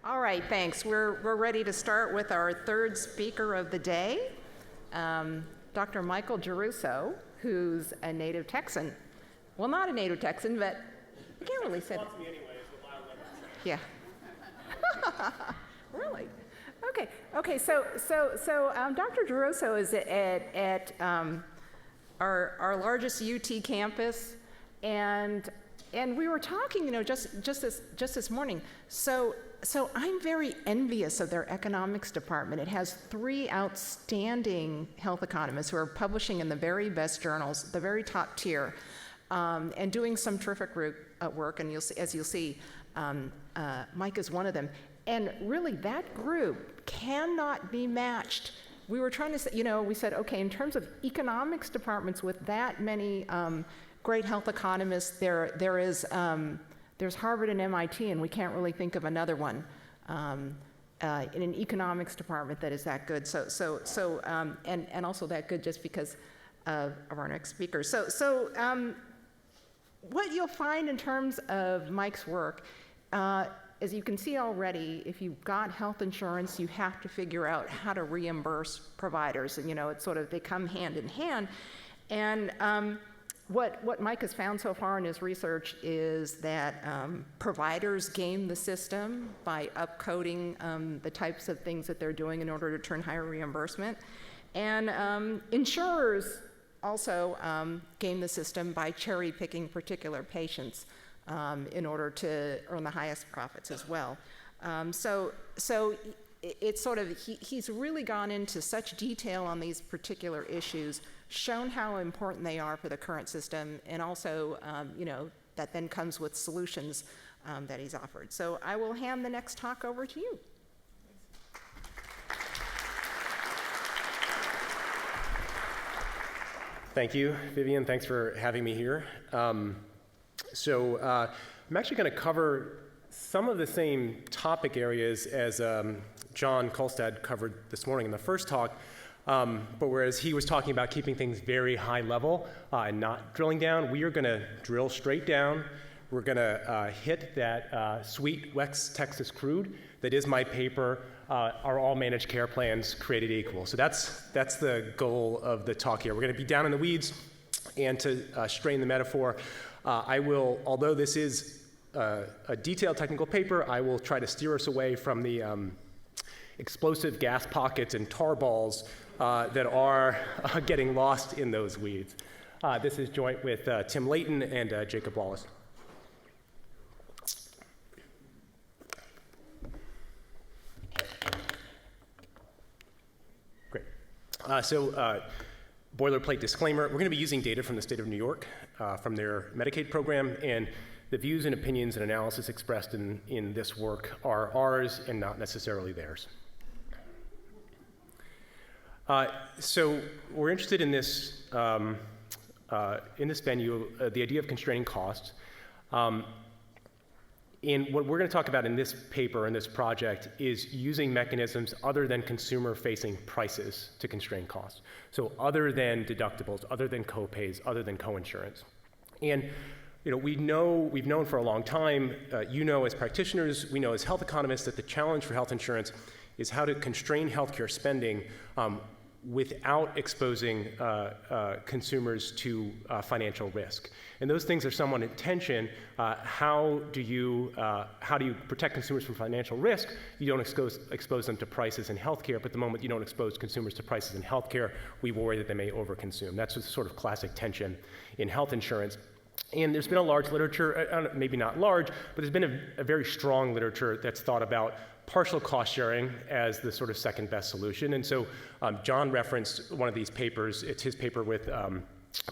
All right, thanks. We're ready to start with our third speaker of the day, Dr. Michael Geruso, who's a native Texan. Well, not a native Texan, but I can't really say that. Me anyway, is what Yeah. Really? Okay. So Dr. Geruso is at our largest UT campus, and we were talking, just this morning. So I'm very envious of their economics department. It has 3 outstanding health economists who are publishing in the very best journals, the very top tier, and doing some terrific work. And as you'll see, Mike is one of them. And really, that group cannot be matched. We were trying to say, we said, okay, in terms of economics departments with that many great health economists, there's Harvard and MIT, and we can't really think of another one in an economics department that is that good. And also that good just because of our next speaker. So what you'll find in terms of Mike's work, as you can see already, if you've got health insurance, you have to figure out how to reimburse providers. And it's sort of, they come hand in hand. And what Mike has found so far in his research is that providers game the system by upcoding the types of things that they're doing in order to turn higher reimbursement. And insurers also game the system by cherry-picking particular patients in order to earn the highest profits as well. So it's sort of, he's really gone into such detail on these particular issues, shown how important they are for the current system, and also, that then comes with solutions that he's offered. So I will hand the next talk over to you. Thank you, Vivian. Thanks for having me here. So I'm actually going to cover some of the same topic areas as John Kolstad covered this morning in the first talk, but whereas he was talking about keeping things very high level and not drilling down, we are going to drill straight down. We're going to hit that sweet West Texas crude that is my paper, Are All Managed Care Plans Created Equal? So that's the goal of the talk here. We're going to be down in the weeds, and to strain the metaphor, I will, although this is a detailed technical paper, I will try to steer us away from the explosive gas pockets and tar balls that are getting lost in those weeds. This is joint with Tim Layton and Jacob Wallace. Great. Boilerplate disclaimer, we're going to be using data from the state of New York, from their Medicaid program, and the views and opinions and analysis expressed in this work are ours and not necessarily theirs. So we're interested in this venue, the idea of constraining costs. And what we're going to talk about in this paper, in this project, is using mechanisms other than consumer-facing prices to constrain costs. So other than deductibles, other than co-pays, other than co-insurance. And we've known for a long time, as practitioners, we know as health economists, that the challenge for health insurance is how to constrain healthcare spending without exposing consumers to financial risk. And those things are somewhat in tension. How do you protect consumers from financial risk? You don't expose them to prices in healthcare, but the moment you don't expose consumers to prices in healthcare, we worry that they may overconsume. That's a sort of classic tension in health insurance. And there's been a large literature, maybe not large, but there's been a very strong literature that's thought about partial cost sharing as the sort of second best solution. And so John referenced one of these papers. It's his paper with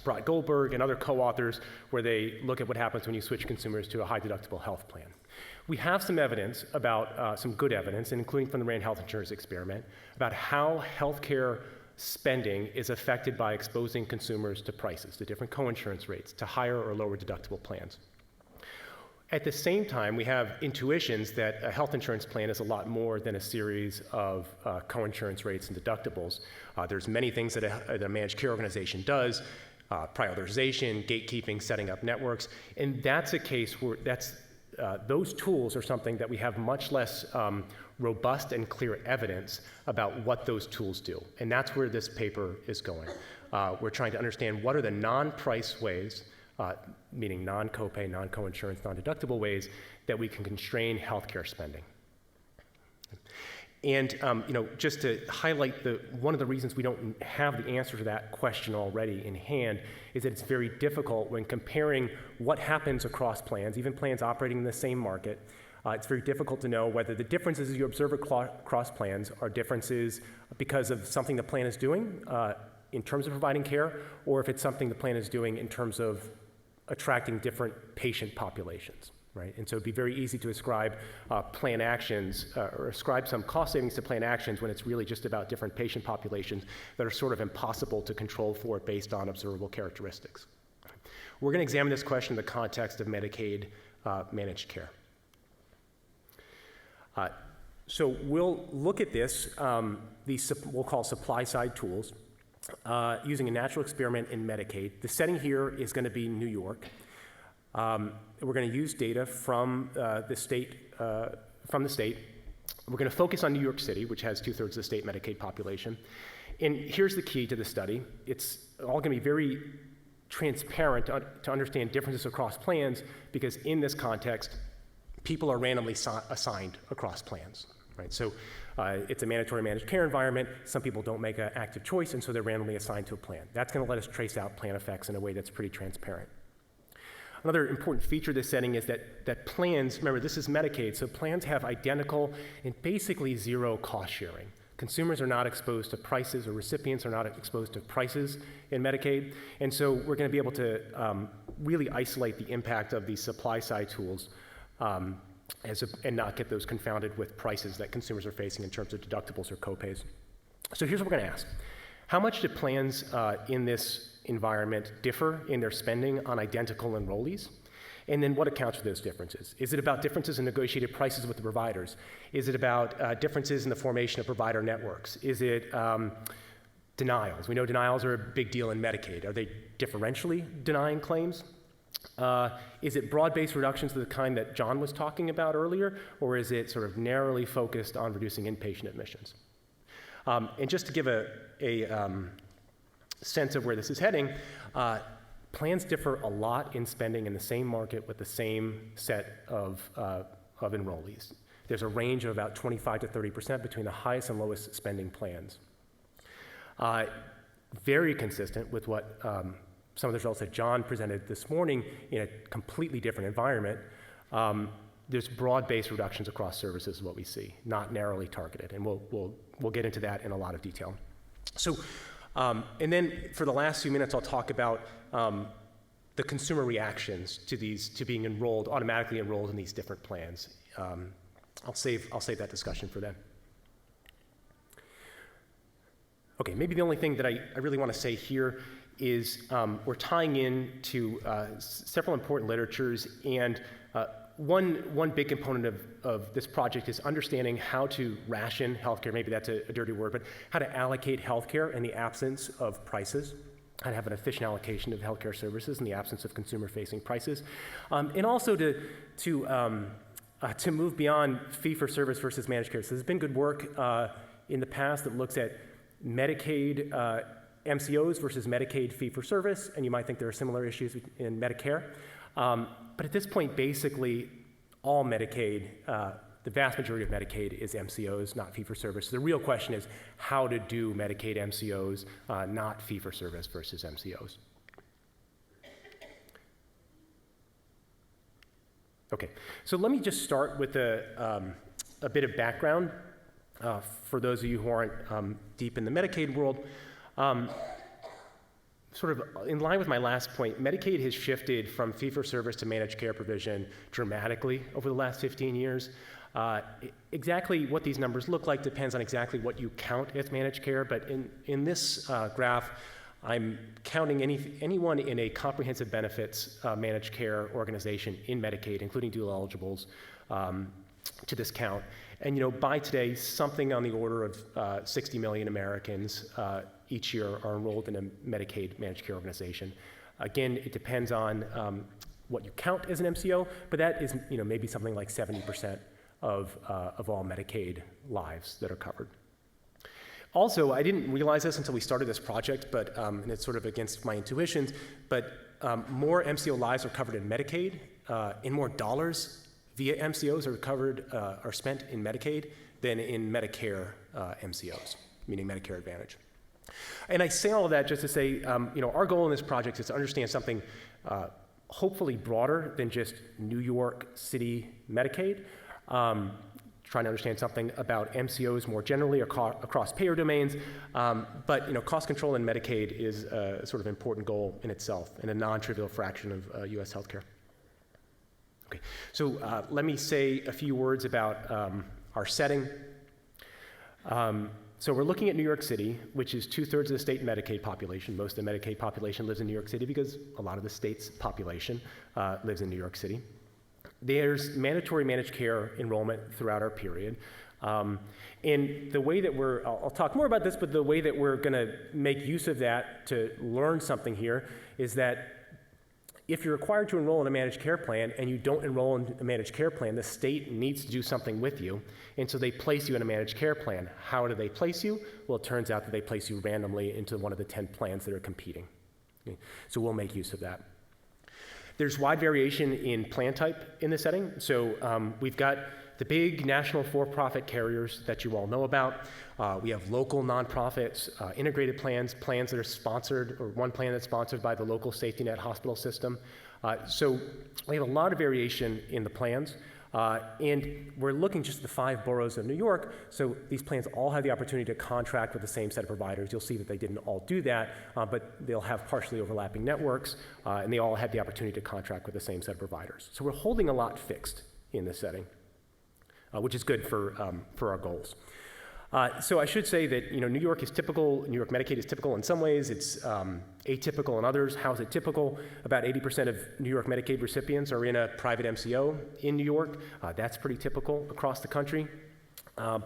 Brott Goldberg and other co-authors, where they look at what happens when you switch consumers to a high deductible health plan. We have some evidence about, some good evidence, including from the RAND Health Insurance Experiment, about how healthcare spending is affected by exposing consumers to prices, to different co-insurance rates, to higher or lower deductible plans. At the same time, we have intuitions that a health insurance plan is a lot more than a series of co-insurance rates and deductibles. There's many things that a managed care organization does, prioritization, gatekeeping, setting up networks, and that's a case where that's those tools are something that we have much less robust and clear evidence about what those tools do. And that's where this paper is going. We're trying to understand what are the non-price ways, meaning non-copay, non-coinsurance, non-deductible ways that we can constrain healthcare spending. And just to highlight one of the reasons we don't have the answer to that question already in hand is that it's very difficult when comparing what happens across plans, even plans operating in the same market. It's very difficult to know whether the differences you observe across plans are differences because of something the plan is doing in terms of providing care, or if it's something the plan is doing in terms of attracting different patient populations. Right? And so it'd be very easy to ascribe plan actions or ascribe some cost savings to plan actions when it's really just about different patient populations that are sort of impossible to control for based on observable characteristics. We're going to examine this question in the context of Medicaid managed care. So we'll look at this, these we'll call supply side tools, using a natural experiment in Medicaid. The setting here is going to be New York. We're going to use data from the state. We're going to focus on New York City, which has 2/3 of the state Medicaid population. And here's the key to the study. It's all going to be very transparent to understand differences across plans, because in this context, people are randomly assigned across plans. Right? So it's a mandatory managed care environment. Some people don't make an active choice, and so they're randomly assigned to a plan. That's going to let us trace out plan effects in a way that's pretty transparent. Another important feature of this setting is that plans, remember this is Medicaid, so plans have identical and basically zero cost sharing. Consumers are not exposed to prices, or recipients are not exposed to prices in Medicaid, and so we're going to be able to really isolate the impact of these supply side tools and not get those confounded with prices that consumers are facing in terms of deductibles or copays. So here's what we're going to ask. How much do plans in this environment differ in their spending on identical enrollees? And then what accounts for those differences? Is it about differences in negotiated prices with the providers? Is it about differences in the formation of provider networks? Is it denials? We know denials are a big deal in Medicaid. Are they differentially denying claims? Is it broad-based reductions of the kind that John was talking about earlier, or is it sort of narrowly focused on reducing inpatient admissions? And just to give a sense of where this is heading, plans differ a lot in spending in the same market with the same set of enrollees. There's a range of about 25 to 30% between the highest and lowest spending plans. Very consistent with what some of the results that John presented this morning in a completely different environment. There's broad-based reductions across services is what we see, not narrowly targeted, and we'll get into that in a lot of detail. So, and then for the last few minutes, I'll talk about the consumer reactions to being automatically enrolled in these different plans. I'll save that discussion for then. Okay, maybe the only thing that I really want to say here is we're tying in to several important literatures, and one big component of this project is understanding how to ration healthcare. Maybe that's a dirty word, but how to allocate healthcare in the absence of prices, how to have an efficient allocation of healthcare services in the absence of consumer-facing prices, and also to move beyond fee-for-service versus managed care. So there's been good work in the past that looks at Medicaid MCOs versus Medicaid fee-for-service, and you might think there are similar issues in Medicare. But at this point, basically, all Medicaid, the vast majority of Medicaid is MCOs, not fee-for-service. So the real question is how to do Medicaid MCOs, not fee-for-service versus MCOs. Okay, so let me just start with a bit of background for those of you who aren't deep in the Medicaid world. Sort of in line with my last point, Medicaid has shifted from fee-for-service to managed care provision dramatically over the last 15 years. Exactly what these numbers look like depends on exactly what you count as managed care, but in this graph, I'm counting anyone in a comprehensive benefits managed care organization in Medicaid, including dual eligibles, to this count. And by today, something on the order of 60 million Americans each year are enrolled in a Medicaid managed care organization. Again, it depends on what you count as an MCO, but that is maybe something like 70% of all Medicaid lives that are covered. Also, I didn't realize this until we started this project, but and it's sort of against my intuitions, but more MCO lives are covered in Medicaid, and more dollars via MCOs are spent in Medicaid than in Medicare MCOs, meaning Medicare Advantage. And I say all of that just to say, our goal in this project is to understand something hopefully broader than just New York City Medicaid. Trying to understand something about MCOs more generally across payer domains, but cost control in Medicaid is a sort of important goal in itself and a non-trivial fraction of U.S. healthcare. Okay, so let me say a few words about our setting. So we're looking at New York City, which is 2/3 of the state Medicaid population. Most of the Medicaid population lives in New York City because a lot of the state's population lives in New York City. There's mandatory managed care enrollment throughout our period. And the way that I'll talk more about this, but the way that we're going to make use of that to learn something here is that if you're required to enroll in a managed care plan and you don't enroll in a managed care plan, the state needs to do something with you. And so they place you in a managed care plan. How do they place you? Well, it turns out that they place you randomly into one of the 10 plans that are competing. Okay? So we'll make use of that. There's wide variation in plan type in this setting. So we've got the big national for-profit carriers that you all know about. We have local nonprofits, integrated plans that are sponsored, or one plan that's sponsored by the local safety net hospital system. So we have a lot of variation in the plans. And we're looking just at the 5 boroughs of New York, so these plans all have the opportunity to contract with the same set of providers. You'll see that they didn't all do that, but they'll have partially overlapping networks, and they all had the opportunity to contract with the same set of providers. So we're holding a lot fixed in this setting, which is good for our goals. So I should say that New York is typical. New York Medicaid is typical in some ways. It's atypical in others. How is it typical? About 80% of New York Medicaid recipients are in a private MCO in New York. That's pretty typical across the country.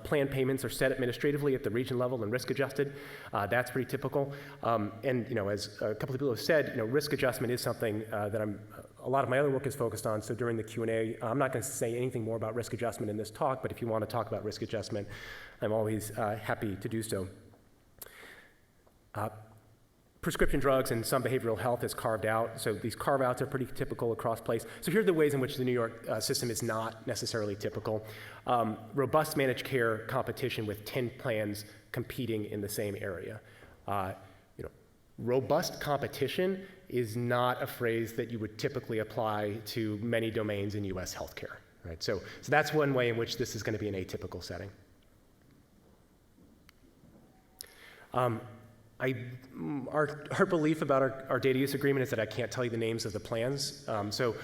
Plan payments are set administratively at the region level and risk adjusted. That's pretty typical. And as a couple of people have said, risk adjustment is something that a lot of my other work is focused on. So during the Q&A, I'm not going to say anything more about risk adjustment in this talk, but if you want to talk about risk adjustment, I'm always happy to do so. Prescription drugs and some behavioral health is carved out. So these carve-outs are pretty typical across place. So here are the ways in which the New York system is not necessarily typical. Robust managed care competition with 10 plans competing in the same area. Robust competition is not a phrase that you would typically apply to many domains in US healthcare, right? So that's one way in which this is going to be an atypical setting. Our belief about our data use agreement is that I can't tell you the names of the plans. So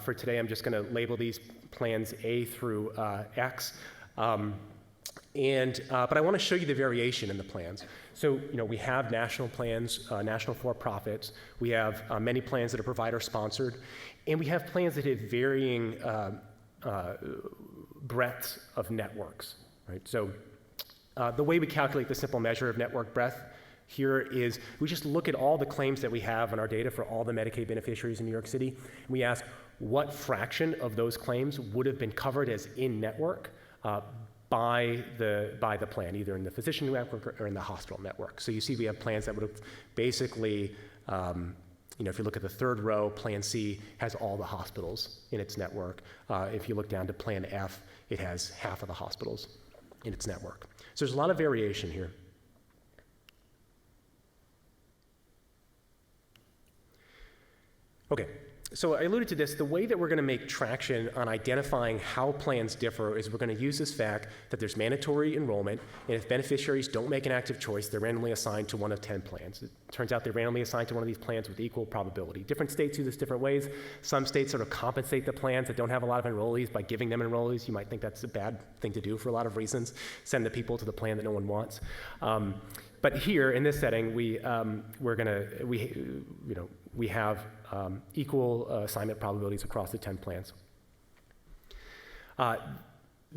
for today, I'm just going to label these plans A through X. But I want to show you the variation in the plans. So, we have national plans, national for-profits. We have many plans that are provider-sponsored. And we have plans that have varying breadths of networks, right? So the way we calculate the simple measure of network breadth here is we just look at all the claims that we have in our data for all the Medicaid beneficiaries in New York City. And we ask what fraction of those claims would have been covered as in-network by the plan, either in the physician network or in the hospital network. So you see we have plans that would have basically, if you look at the third row, Plan C has all the hospitals in its network. If you look down to Plan F, it has half of the hospitals in its network. So there's a lot of variation here. Okay. So I alluded to this. The way that we're going to make traction on identifying how plans differ is we're going to use this fact that there's mandatory enrollment, and if beneficiaries don't make an active choice, they're randomly assigned to one of 10 plans. It turns out they're randomly assigned to one of these plans with equal probability. Different states do this different ways. Some states sort of compensate the plans that don't have a lot of enrollees by giving them enrollees. You might think that's a bad thing to do for a lot of reasons. Send the people to the plan that no one wants. But here in this setting, we have equal assignment probabilities across the 10 plans.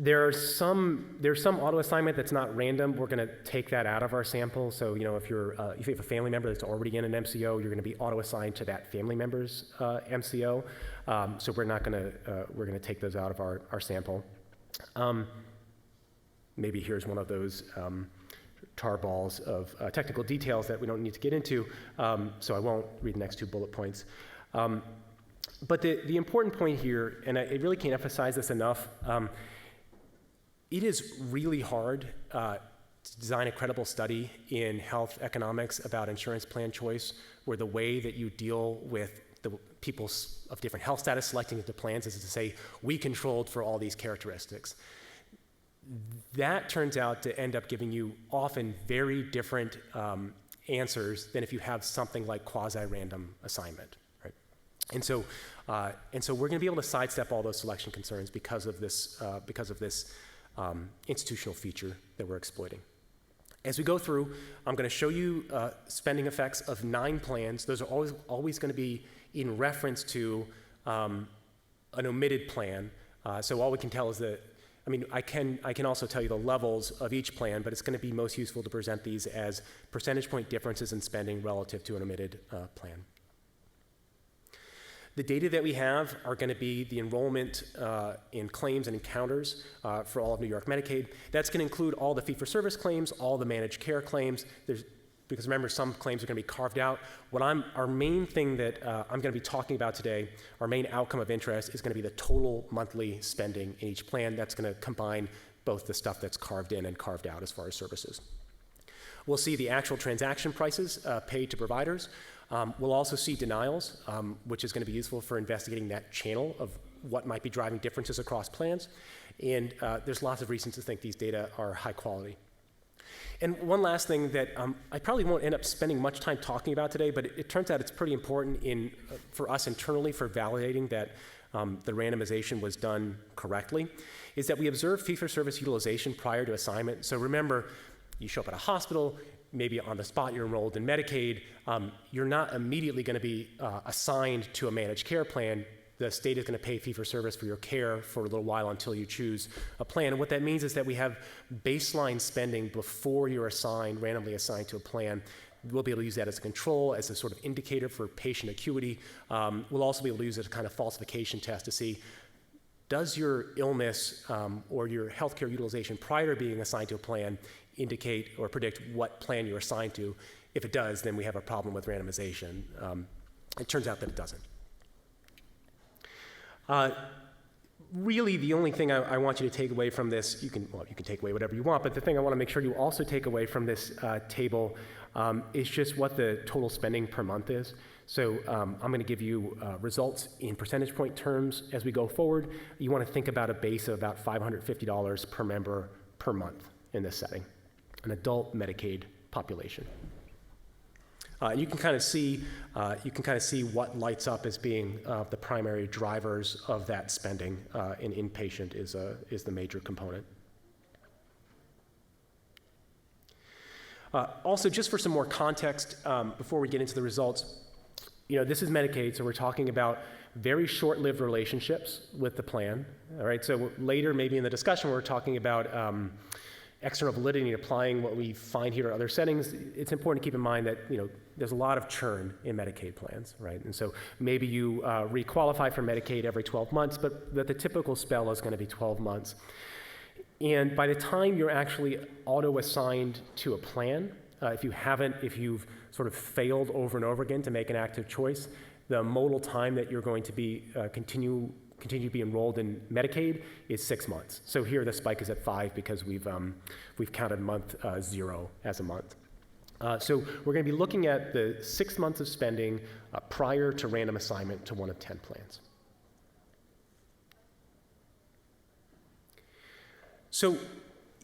There's some auto assignment that's not random. We're going to take that out of our sample. So if you have a family member that's already in an MCO, you're going to be auto assigned to that family member's MCO. So we're going to take those out of our sample. Maybe here's one of those tar balls of technical details that we don't need to get into. So I won't read the next 2 bullet points. But the important point here, and I really can't emphasize this enough. It is really hard to design a credible study in health economics about insurance plan choice where the way that you deal with the people of different health status selecting into plans is to say, we controlled for all these characteristics. That turns out to end up giving you often very different answers than if you have something like quasi-random assignment. Right? And so we're going to be able to sidestep all those selection concerns because of this institutional feature that we're exploiting. As we go through, I'm going to show you spending effects of 9 plans. Those are always going to be in reference to an omitted plan. So all we can tell is that, I can also tell you the levels of each plan, but it's going to be most useful to present these as percentage point differences in spending relative to an omitted plan. The data that we have are going to be the enrollment in claims and encounters for all of New York Medicaid. That's going to include all the fee-for-service claims, all the managed care claims. Because remember, some claims are going to be carved out. Our main thing that I'm going to be talking about today, our main outcome of interest, is going to be the total monthly spending in each plan. That's going to combine both the stuff that's carved in and carved out as far as services. We'll see the actual transaction prices paid to providers. We'll also see denials, which is going to be useful for investigating that channel of what might be driving differences across plans. And there's lots of reasons to think these data are high quality. And one last thing that I probably won't end up spending much time talking about today, but it turns out it's pretty important for us internally for validating that the randomization was done correctly, is that we observe fee-for-service utilization prior to assignment. So remember, you show up at a hospital, maybe on the spot you're enrolled in Medicaid, you're not immediately going to be assigned to a managed care plan. The state is going to pay fee-for-service for your care for a little while until you choose a plan. And what that means is that we have baseline spending before you're randomly assigned to a plan. We'll be able to use that as a control, as a sort of indicator for patient acuity. We'll also be able to use it as a kind of falsification test to see, does your illness or your healthcare utilization prior to being assigned to a plan indicate or predict what plan you're assigned to? If it does, then we have a problem with randomization. It turns out that it doesn't. Really, the only thing I want you to take away from this, you can take away whatever you want, but the thing I want to make sure you also take away from this table is just what the total spending per month is. So I'm going to give you results in percentage point terms as we go forward. You want to think about a base of about $550 per member per month in this setting, an adult Medicaid population. You can kind of see what lights up as being the primary drivers of that spending. And inpatient is the major component. Also, just for some more context, before we get into the results, this is Medicaid, so we're talking about very short-lived relationships with the plan. All right, so later, maybe in the discussion, we're talking about external validity and applying what we find here in other settings. It's important to keep in mind that there's a lot of churn in Medicaid plans, right? And so maybe you requalify for Medicaid every 12 months, but the typical spell is going to be 12 months. And by the time you're actually auto-assigned to a plan, if you've sort of failed over and over again to make an active choice, the modal time that you're going to be continue to be enrolled in Medicaid is 6 months. So here the spike is at 5 because we've counted month 0 as a month. So we're going to be looking at the 6 months of spending prior to random assignment to one of 10 plans. So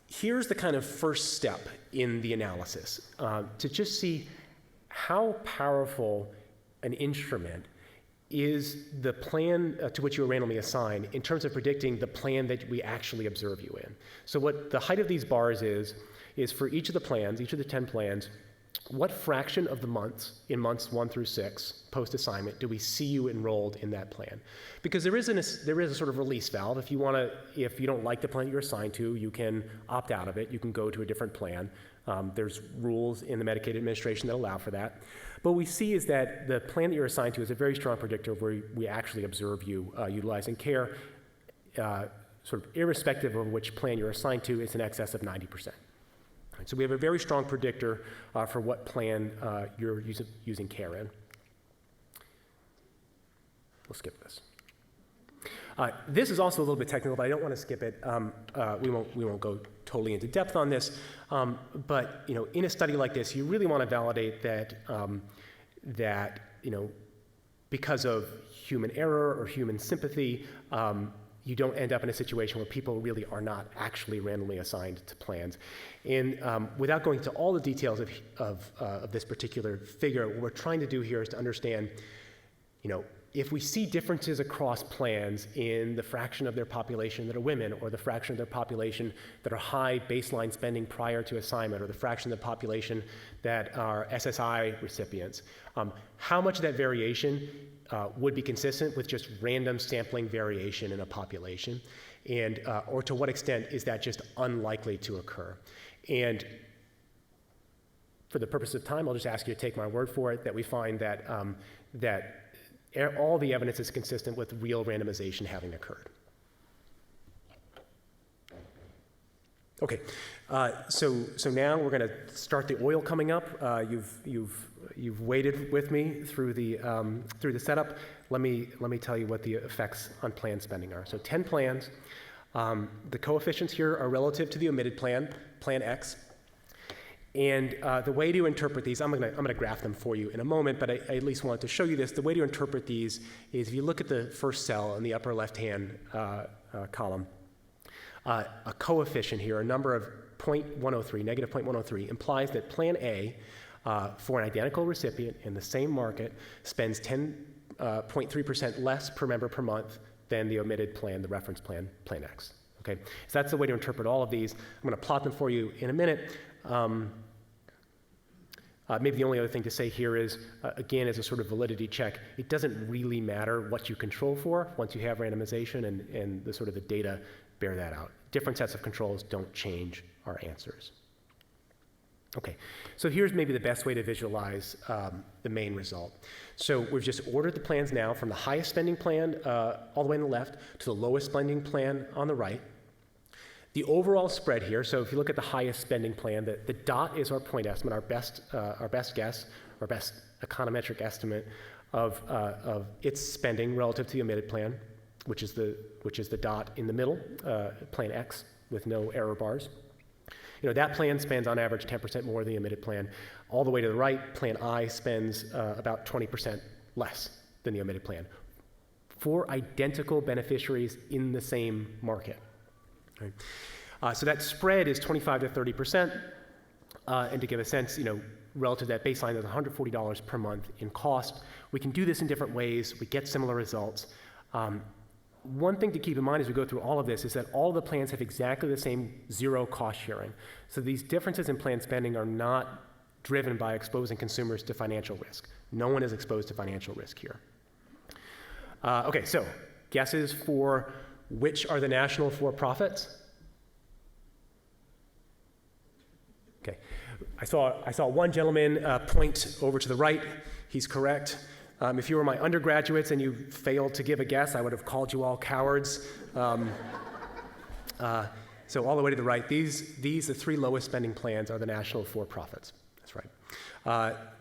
here's the kind of first step in the analysis, to just see how powerful an instrument is the plan to which you are randomly assigned in terms of predicting the plan that we actually observe you in. So what the height of these bars is for each of the plans, each of the 10 plans, what fraction of the months, in months 1 through 6, post-assignment, do we see you enrolled in that plan? Because there is a sort of release valve. If you don't like the plan you're assigned to, you can opt out of it. You can go to a different plan. There's rules in the Medicaid administration that allow for that. But what we see is that the plan that you're assigned to is a very strong predictor of where we actually observe you utilizing care. Sort of irrespective of which plan you're assigned to, it's in excess of 90%. So we have a very strong predictor for what plan you're using care in. We'll skip this. This is also a little bit technical, but I don't want to skip it. We won't go totally into depth on this. But in a study like this, you really want to validate that because of human error or human sympathy, you don't end up in a situation where people really are not actually randomly assigned to plans. And without going into all the details of this particular figure, what we're trying to do here is to understand, if we see differences across plans in the fraction of their population that are women, or the fraction of their population that are high baseline spending prior to assignment, or the fraction of the population that are SSI recipients, how much of that variation would be consistent with just random sampling variation in a population, and or to what extent is that just unlikely to occur? And for the purpose of time, I'll just ask you to take my word for it that we find that all the evidence is consistent with real randomization having occurred. Okay, so now we're going to start the oil coming up. You've waited with me through the setup. Let me tell you what the effects on planned spending are. So 10 plans. The coefficients here are relative to the omitted plan, Plan X. And the way to interpret these, I'm gonna graph them for you in a moment, but I at least wanted to show you this. The way to interpret these is if you look at the first cell in the upper left-hand column, a coefficient here, a number of 0.103, negative 0.103, implies that Plan A, for an identical recipient in the same market, spends 10.3% less per member per month than the omitted plan, the reference plan, Plan X. Okay, so that's the way to interpret all of these. I'm going to plot them for you in a minute. Maybe the only other thing to say here is, again, as a sort of validity check, it doesn't really matter what you control for once you have randomization, and the sort of the data bear that out. Different sets of controls don't change our answers. Okay, so here's maybe the best way to visualize the main result. So we've just ordered the plans now from the highest spending plan all the way on the left to the lowest spending plan on the right. The overall spread here, so if you look at the highest spending plan, the dot is our point estimate, our best guess, our best econometric estimate of its spending relative to the omitted plan, which is the dot in the middle, Plan X with no error bars. That plan spends on average 10% more than the omitted plan. All the way to the right, Plan I spends about 20% less than the omitted plan for identical beneficiaries in the same market. Right. So that spread is 25 to 30%, and to give a sense, relative to that baseline, there's $140 per month in cost. We can do this in different ways. We get similar results. One thing to keep in mind as we go through all of this is that all the plans have exactly the same zero cost sharing. So these differences in planned spending are not driven by exposing consumers to financial risk. No one is exposed to financial risk here. Okay, so guesses for which are the national for-profits? Okay, I saw one gentleman point over to the right. He's correct. If you were my undergraduates and you failed to give a guess, I would have called you all cowards. So all the way to the right, the three lowest spending plans are the national for-profits. That's right.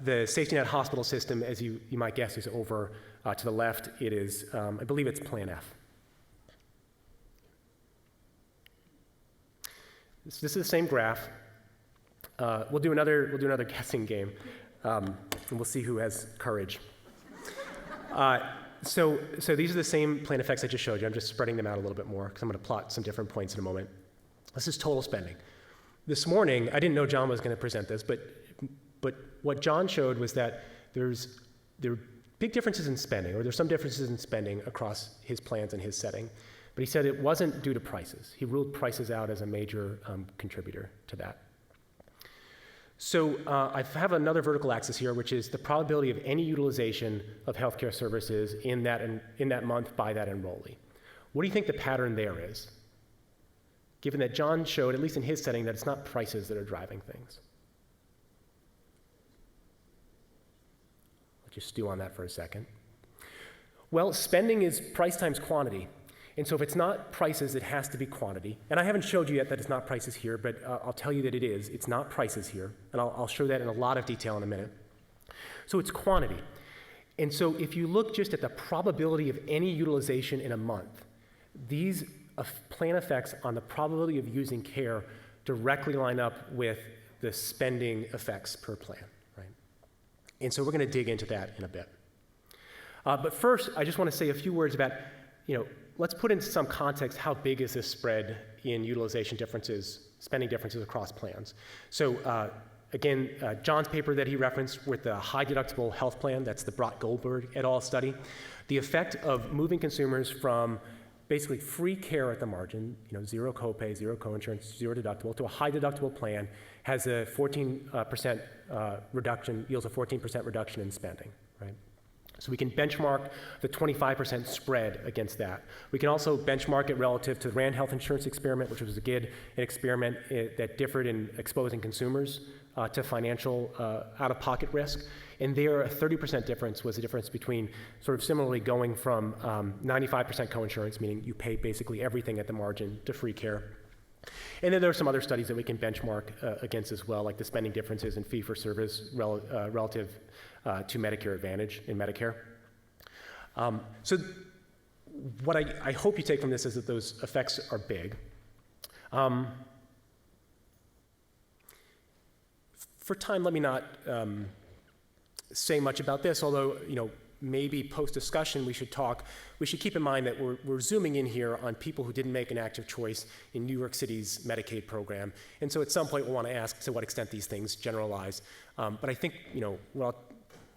The safety net hospital system, as you might guess, is over to the left. It is, I believe it's Plan F. This is the same graph. We'll do another guessing game, and we'll see who has courage. So these are the same plan effects I just showed you. I'm just spreading them out a little bit more because I'm going to plot some different points in a moment. This is total spending. This morning, I didn't know John was going to present this, but what John showed was that there are big differences in spending, or there's some differences in spending across his plans and his setting. But he said it wasn't due to prices. He ruled prices out as a major contributor to that. So I have another vertical axis here, which is the probability of any utilization of healthcare services in that month by that enrollee. What do you think the pattern there is? Given that John showed, at least in his setting, that it's not prices that are driving things. I'll just stew on that for a second. Well, spending is price times quantity. And so if it's not prices, it has to be quantity. And I haven't showed you yet that it's not prices here, but I'll tell you that it is. It's not prices here. And I'll show that in a lot of detail in a minute. So it's quantity. And so if you look just at the probability of any utilization in a month, these plan effects on the probability of using care directly line up with the spending effects per plan, right? And so we're going to dig into that in a bit. But first, I just want to say a few words about, let's put into some context how big is this spread in utilization differences, spending differences across plans. So again, John's paper that he referenced with the high deductible health plan, that's the Brott-Goldberg et al. Study, the effect of moving consumers from basically free care at the margin, zero copay, zero coinsurance, zero deductible, to a high deductible plan has a 14% reduction, yields a 14% reduction in spending, right? So we can benchmark the 25% spread against that. We can also benchmark it relative to the Rand Health Insurance Experiment, which was an experiment that differed in exposing consumers to financial out-of-pocket risk. And there, a 30% difference was the difference between sort of similarly going from 95% coinsurance, meaning you pay basically everything at the margin, to free care. And then there are some other studies that we can benchmark against as well, like the spending differences in fee-for-service relative to Medicare Advantage in Medicare. So what I hope you take from this is that those effects are big. For time, let me not say much about this, although, maybe post-discussion we should keep in mind that we're zooming in here on people who didn't make an active choice in New York City's Medicaid program. And so at some point we'll want to ask to what extent these things generalize. But I think,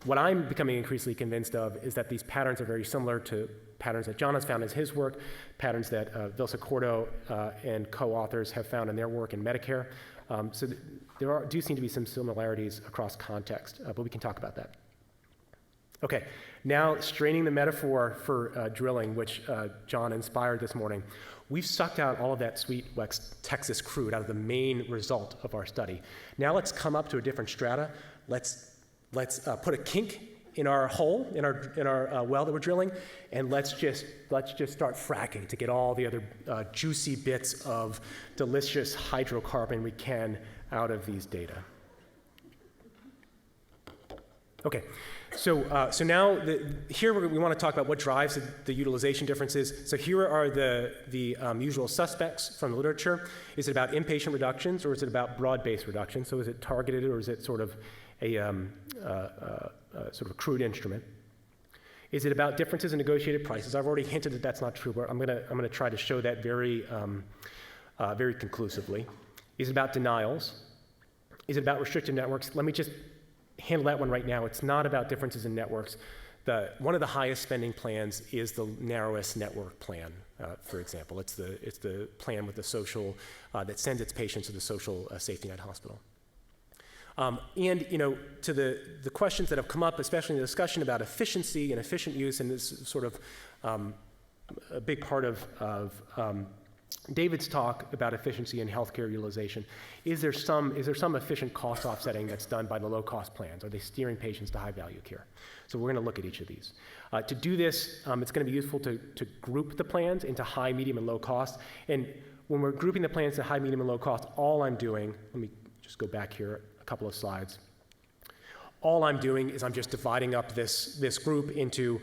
what I'm becoming increasingly convinced of is that these patterns are very similar to patterns that John has found in his work, patterns that Vilsa Cordo and co-authors have found in their work in Medicare. So there do seem to be some similarities across context, but we can talk about that. Okay, now straining the metaphor for drilling, which John inspired this morning. We've sucked out all of that sweet West Texas crude out of the main result of our study. Now let's come up to a different strata. Let's put a kink in our hole, in our well that we're drilling, and let's just start fracking to get all the other juicy bits of delicious hydrocarbon we can out of these data. Okay, so now here we want to talk about what drives the utilization differences. So here are the usual suspects from the literature. Is it about inpatient reductions, or is it about broad-based reductions? So is it targeted, or is it sort of a sort of crude instrument? Is it about differences in negotiated prices? I've already hinted that that's not true, but I'm gonna try to show that very conclusively. Is it about denials? Is it about restricted networks? Let me just handle that one right now. It's not about differences in networks. One of the highest spending plans is the narrowest network plan, for example. It's the plan with the social, that sends its patients to the social safety net hospital. And to the questions that have come up, especially in the discussion about efficiency and efficient use, and this is sort of a big part of David's talk about efficiency in healthcare utilization. Is there some efficient cost offsetting that's done by the low-cost plans? Are they steering patients to high-value care? So we're going to look at each of these. To do this, it's going to be useful to group the plans into high, medium, and low cost. And when we're grouping the plans to high, medium, and low cost, all I'm doing, let me just go back here a couple of slides. All I'm doing is I'm just dividing up this group into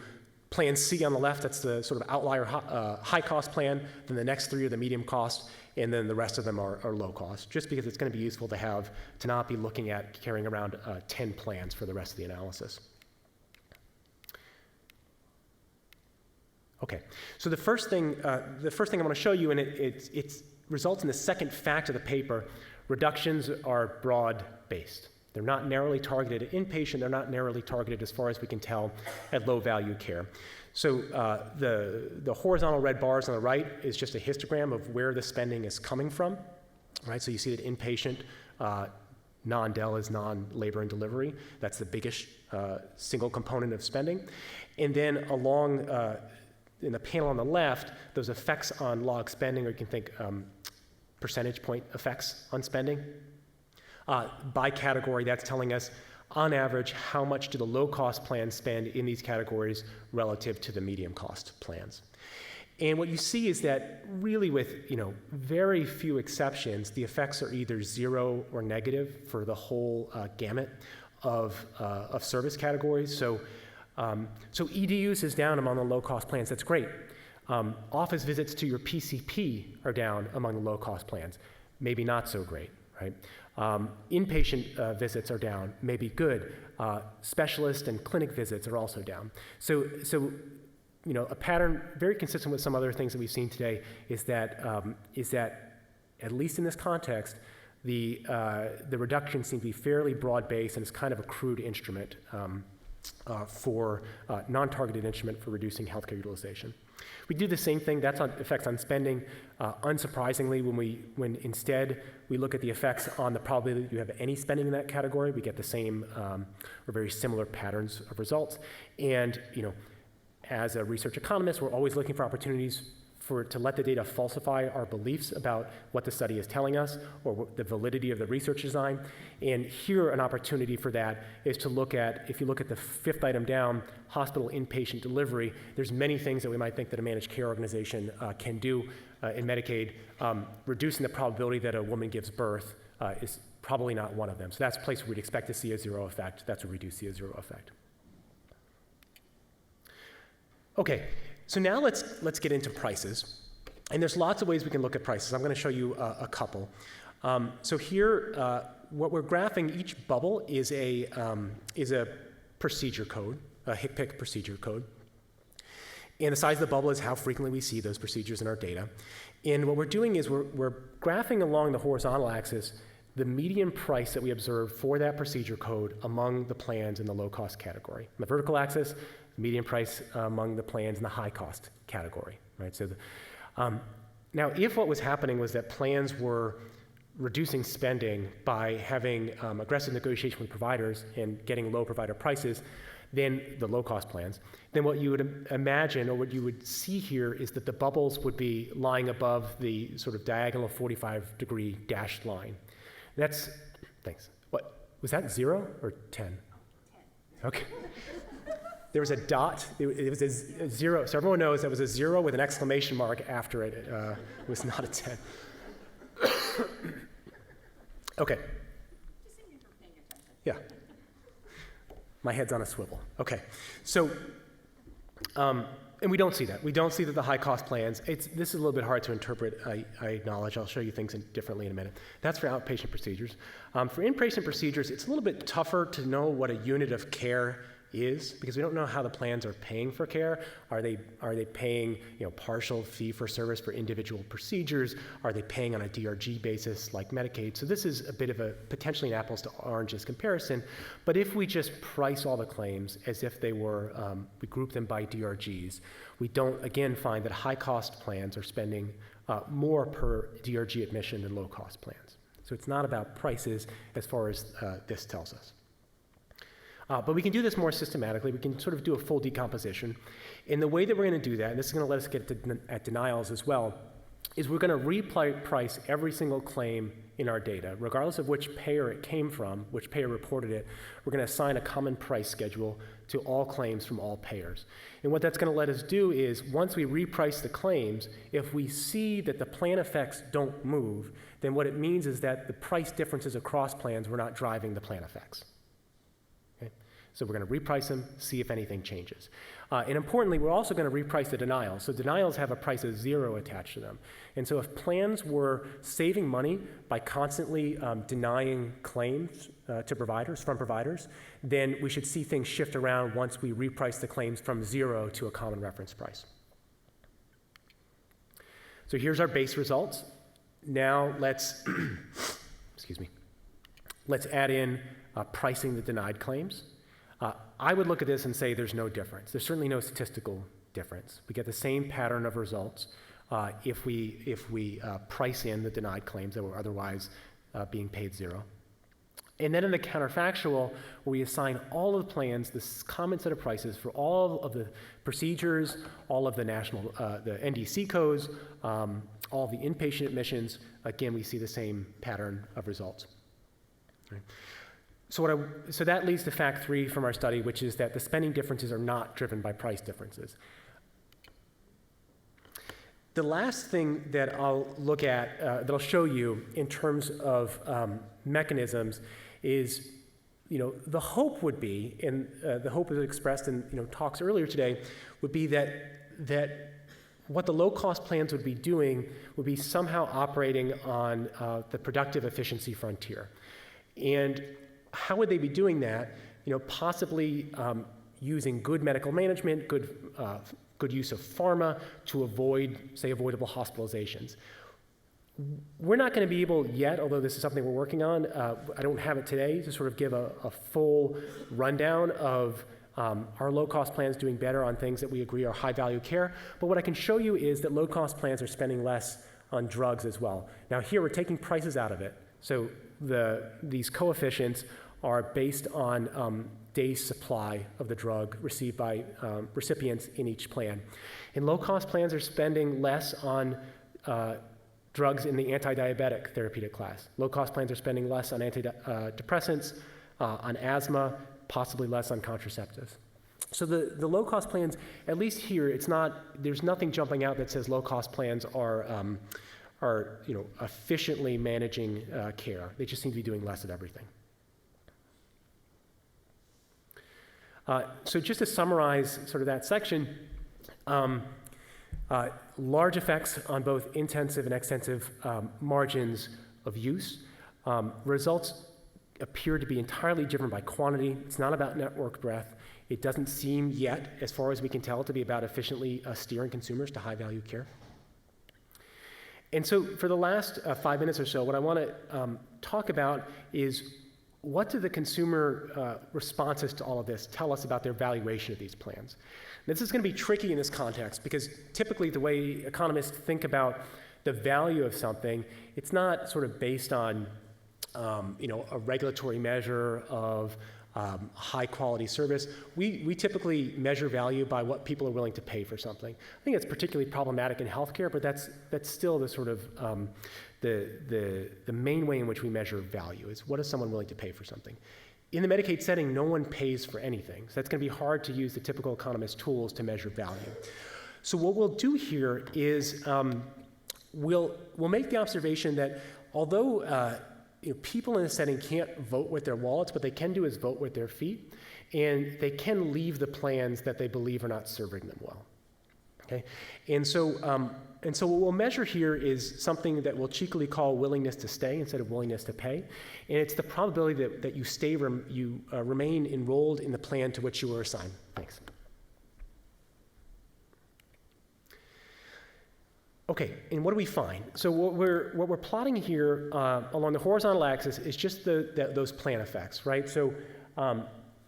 Plan C on the left, that's the sort of outlier high-cost plan. Then the next three are the medium cost, and then the rest of them are low cost, just because it's going to be useful to not be looking at carrying around 10 plans for the rest of the analysis. Okay, so the first thing I want to show you, and it results in the second fact of the paper, reductions are broad-based. They're not narrowly targeted at inpatient. They're not narrowly targeted, as far as we can tell, at low-value care. So the horizontal red bars on the right is just a histogram of where the spending is coming from, right? So you see that inpatient Non-del is non-labor and delivery. That's the biggest single component of spending. And then along in the panel on the left, those effects on log spending, or you can think percentage point effects on spending. By category, that's telling us, on average, how much do the low-cost plans spend in these categories relative to the medium-cost plans. And what you see is that really with very few exceptions, the effects are either zero or negative for the whole gamut of service categories. So ED use is down among the low-cost plans. That's great. Office visits to your PCP are down among the low-cost plans. Maybe not so great, right? Inpatient visits are down, maybe good. Specialist and clinic visits are also down. So a pattern very consistent with some other things that we've seen today is that at least in this context, the reductions seem to be fairly broad-based, and it's kind of a crude instrument non-targeted instrument for reducing healthcare utilization. We do the same thing, that's on effects on spending. Unsurprisingly, when instead we look at the effects on the probability that you have any spending in that category, we get the same or very similar patterns of results. And as a research economist, we're always looking for opportunities to let the data falsify our beliefs about what the study is telling us or the validity of the research design. And here, an opportunity for that is to look at, if you look at the fifth item down, hospital inpatient delivery, there's many things that we might think that a managed care organization can do in Medicaid. Reducing the probability that a woman gives birth is probably not one of them. So that's a place where we'd expect to see a zero effect. That's where we do see a zero effect. Okay, so now let's get into prices. And there's lots of ways we can look at prices. I'm going to show you a couple. So here, what we're graphing, each bubble is a procedure code, a HCPCS procedure code. And the size of the bubble is how frequently we see those procedures in our data. And what we're doing is we're graphing along the horizontal axis the median price that we observe for that procedure code among the plans in the low-cost category. On the vertical axis, median price among the plans in the high-cost category, right? So, now if what was happening was that plans were reducing spending by having aggressive negotiation with providers and getting low provider prices, then the low-cost plans, then what you would imagine or what you would see here is that the bubbles would be lying above the sort of diagonal 45-degree dashed line. That's, thanks. What, was that 0 or 10? 10. Okay. There was a dot, it was a 0, so everyone knows that was a 0 with an exclamation mark after it. It was not a 10. Okay. Just seeing you were paying attention. Yeah. My head's on a swivel. Okay. So, and we don't see that. We don't see that the high-cost plans, this is a little bit hard to interpret, I acknowledge. I'll show you things differently in a minute. That's for outpatient procedures. For inpatient procedures, it's a little bit tougher to know what a unit of care is, because we don't know how the plans are paying for care. Are they paying partial fee for service for individual procedures? Are they paying on a DRG basis like Medicaid? So this is a bit of a potentially an apples to oranges comparison. But if we just price all the claims as if they were, we group them by DRGs, we don't again find that high-cost plans are spending more per DRG admission than low-cost plans. So it's not about prices as far as this tells us. But we can do this more systematically. We can sort of do a full decomposition. And the way that we're going to do that, and this is going to let us get at denials as well, is we're going to reprice every single claim in our data, regardless of which payer it came from, which payer reported it. We're going to assign a common price schedule to all claims from all payers. And what that's going to let us do is, once we reprice the claims, if we see that the plan effects don't move, then what it means is that the price differences across plans were not driving the plan effects. So we're going to reprice them, see if anything changes. And importantly, we're also going to reprice the denials. So denials have a price of 0 attached to them. And so if plans were saving money by constantly denying claims to providers, from providers, then we should see things shift around once we reprice the claims from 0 to a common reference price. So here's our base results. Now let's, excuse me, let's add in pricing the denied claims. I would look at this and say there's no difference. There's certainly no statistical difference. We get the same pattern of results if we price in the denied claims that were otherwise being paid 0. And then in the counterfactual, where we assign all of the plans this common set of prices for all of the procedures, all of the the NDC codes, all of the inpatient admissions, again, we see the same pattern of results. Right. So that leads to fact 3 from our study, which is that the spending differences are not driven by price differences. The last thing that I'll look at, that I'll show you in terms of mechanisms is, the hope would be, and the hope is expressed in talks earlier today, would be that what the low-cost plans would be doing would be somehow operating on the productive efficiency frontier. And how would they be doing that? Possibly using good medical management, good use of pharma to avoid, say, avoidable hospitalizations. We're not going to be able yet, although this is something we're working on, I don't have it today, to sort of give a full rundown of our low-cost plans doing better on things that we agree are high-value care. But what I can show you is that low-cost plans are spending less on drugs as well. Now here we're taking prices out of it. So these coefficients are based on days supply of the drug received by recipients in each plan. And low-cost plans are spending less on drugs in the anti-diabetic therapeutic class. Low-cost plans are spending less on antidepressants, on asthma, possibly less on contraceptives. So the low-cost plans, at least here, there's nothing jumping out that says low-cost plans are efficiently managing care. They just seem to be doing less of everything. So just to summarize sort of that section, large effects on both intensive and extensive margins of use. Results appear to be entirely driven by quantity. It's not about network breadth. It doesn't seem yet, as far as we can tell, to be about efficiently steering consumers to high-value care. And so for the last 5 minutes or so, what I want to talk about is what do the consumer responses to all of this tell us about their valuation of these plans? This is going to be tricky in this context because typically the way economists think about the value of something, it's not sort of based on a regulatory measure of high quality service. We typically measure value by what people are willing to pay for something. I think that's particularly problematic in healthcare, but that's still the sort of the main way in which we measure value is what is someone willing to pay for something. In the Medicaid setting, no one pays for anything, so that's going to be hard to use the typical economist tools to measure value. So what we'll do here is we'll make the observation that although people in this setting can't vote with their wallets, what they can do is vote with their feet, and they can leave the plans that they believe are not serving them well. Okay, and so what we'll measure here is something that we'll cheekily call willingness to stay instead of willingness to pay, and it's the probability that you remain enrolled in the plan to which you were assigned. Thanks. Okay, and what do we find? So what we're plotting here along the horizontal axis is just those plan effects, right? So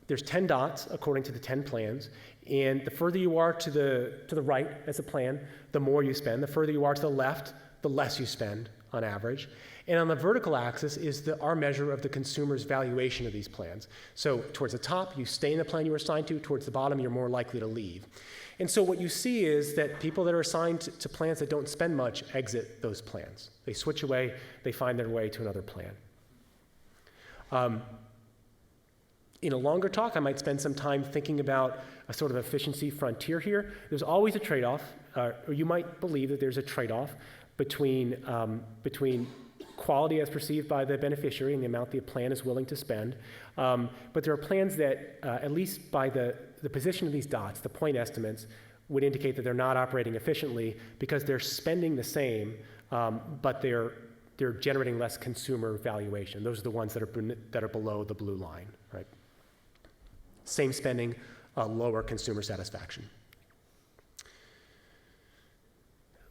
there's 10 dots according to the 10 plans, and the further you are to the right as a plan, the more you spend. The further you are to the left, the less you spend on average. And on the vertical axis is our measure of the consumer's valuation of these plans. So towards the top, you stay in the plan you were assigned to. Towards the bottom, you're more likely to leave. And so what you see is that people that are assigned to plans that don't spend much exit those plans. They switch away, they find their way to another plan. In a longer talk, I might spend some time thinking about a sort of efficiency frontier here. There's always a trade-off, or you might believe that there's a trade-off between quality as perceived by the beneficiary and the amount the plan is willing to spend. But there are plans that, at least by the position of these dots, the point estimates, would indicate that they're not operating efficiently because they're spending the same, but they're generating less consumer valuation. Those are the ones that are below the blue line, right? Same spending, lower consumer satisfaction.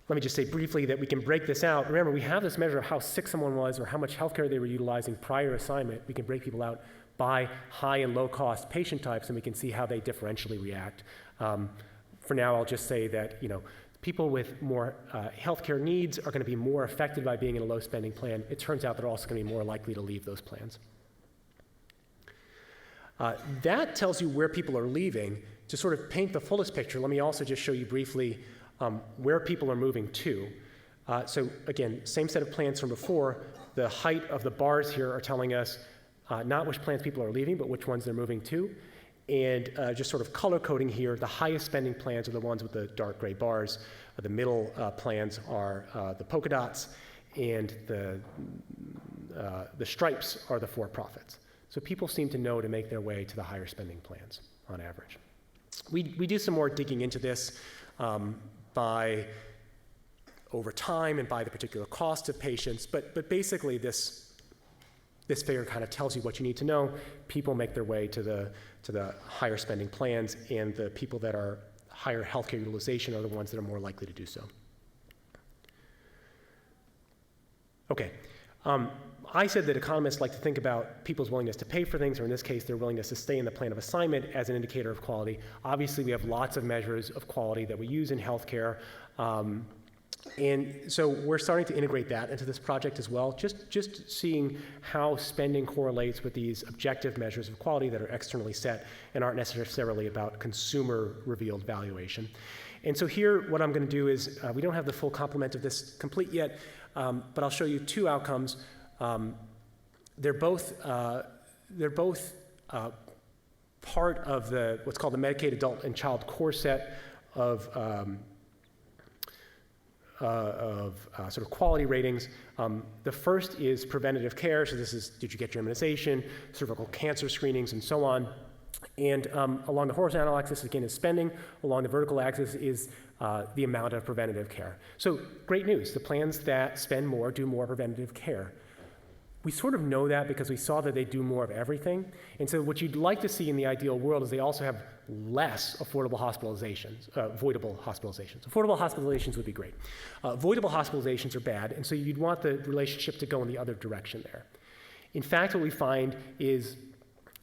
Let me just say briefly that we can break this out. Remember, we have this measure of how sick someone was or how much healthcare they were utilizing prior assignment. We can break people out by high and low cost patient types, and we can see how they differentially react. For now, I'll just say that people with more healthcare needs are going to be more affected by being in a low spending plan. It turns out they're also going to be more likely to leave those plans. That tells you where people are leaving. To sort of paint the fullest picture, let me also just show you briefly where people are moving to. So again, same set of plans from before. The height of the bars here are telling us not which plans people are leaving, but which ones they're moving to. And just sort of color coding here, the highest spending plans are the ones with the dark gray bars. The middle plans are the polka dots, and the stripes are the for-profits. So people seem to know to make their way to the higher spending plans on average. We do some more digging into this by over time and by the particular cost of patients, but basically this figure kind of tells you what you need to know. People make their way to the higher spending plans, and the people that are higher healthcare utilization are the ones that are more likely to do so. Okay. I said that economists like to think about people's willingness to pay for things, or in this case, their willingness to stay in the plan of assignment as an indicator of quality. Obviously, we have lots of measures of quality that we use in healthcare. And so we're starting to integrate that into this project as well, just seeing how spending correlates with these objective measures of quality that are externally set and aren't necessarily about consumer-revealed valuation. And so here, what I'm going to do is, we don't have the full complement of this complete yet, but I'll show you two outcomes. They're both part of what's called the Medicaid adult and child core set of sort of quality ratings. The first is preventative care. So this is, did you get your immunization, cervical cancer screenings, and so on. And along the horizontal axis, again, is spending. Along the vertical axis is the amount of preventative care. So great news. The plans that spend more do more preventative care. We sort of know that because we saw that they do more of everything. And so what you'd like to see in the ideal world is they also have less affordable hospitalizations, avoidable hospitalizations. Affordable hospitalizations would be great. Avoidable hospitalizations are bad, and so you'd want the relationship to go in the other direction there. In fact, what we find is,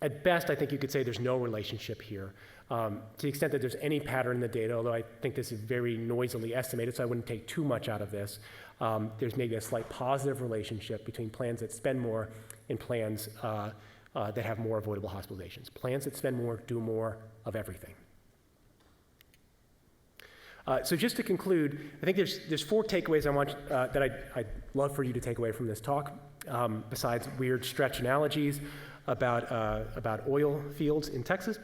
at best, I think you could say there's no relationship here. To the extent that there's any pattern in the data, although I think this is very noisily estimated, so I wouldn't take too much out of this. There's maybe a slight positive relationship between plans that spend more and plans that have more avoidable hospitalizations. Plans that spend more do more of everything. So just to conclude, I think there's four takeaways I want that I'd love for you to take away from this talk, besides weird stretch analogies about oil fields in Texas.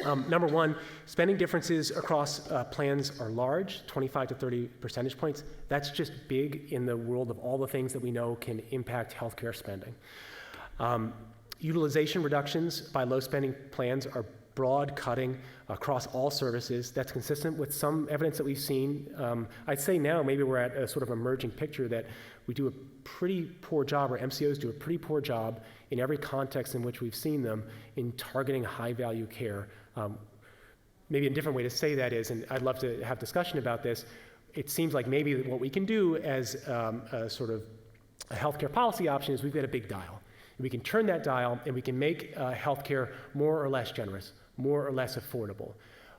Number one, spending differences across plans are large, 25 to 30 percentage points. That's just big in the world of all the things that we know can impact healthcare spending. Utilization reductions by low spending plans are broad cutting across all services. That's consistent with some evidence that we've seen. I'd say now maybe we're at a sort of emerging picture that we do a pretty poor job, or MCOs do a pretty poor job in every context in which we've seen them in targeting high value care. Maybe a different way to say that is, and I'd love to have discussion about this, it seems like maybe what we can do as a sort of a healthcare policy option is we've got a big dial. And we can turn that dial and we can make healthcare more or less generous, more or less affordable.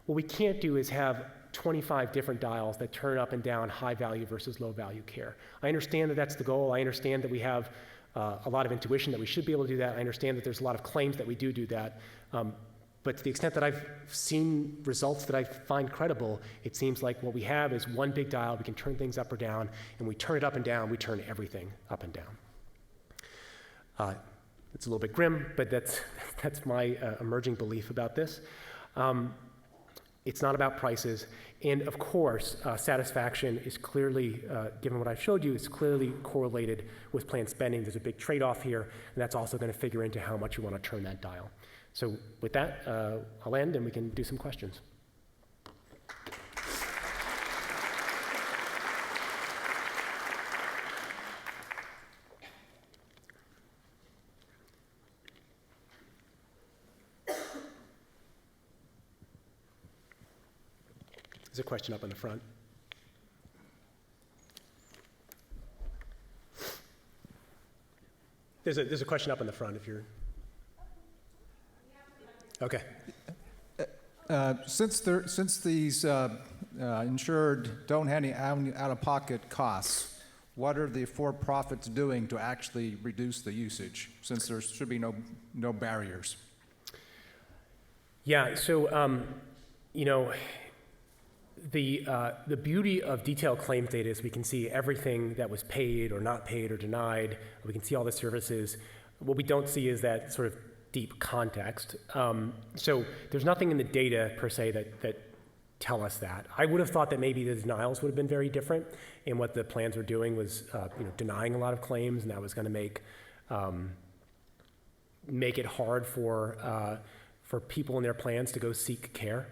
What we can't do is have 25 different dials that turn up and down high value versus low value care. I understand that that's the goal. I understand that we have a lot of intuition that we should be able to do that. I understand that there's a lot of claims that we do that. But to the extent that I've seen results that I find credible, it seems like what we have is one big dial. We can turn things up or down, and we turn it up and down. We turn everything up and down. It's a little bit grim, but that's my emerging belief about this. It's not about prices. And of course, satisfaction is clearly, given what I've showed you, it's clearly correlated with planned spending. There's a big trade-off here, and that's also going to figure into how much you want to turn that dial. So with that, I'll end and we can do some questions. There's a question up in the front. There's a question up in the front if you're... Okay. Since these insured don't have any out-of-pocket costs, what are the for-profits doing to actually reduce the usage, since there should be no barriers? Yeah, so, you know, the beauty of detailed claims data is we can see everything that was paid or not paid or denied. We can see all the services. What we don't see is that sort of deep context. So there's nothing in the data per se that tell us that. I would have thought that maybe the denials would have been very different, and what the plans were doing was denying a lot of claims, and that was going to make it hard for people in their plans to go seek care.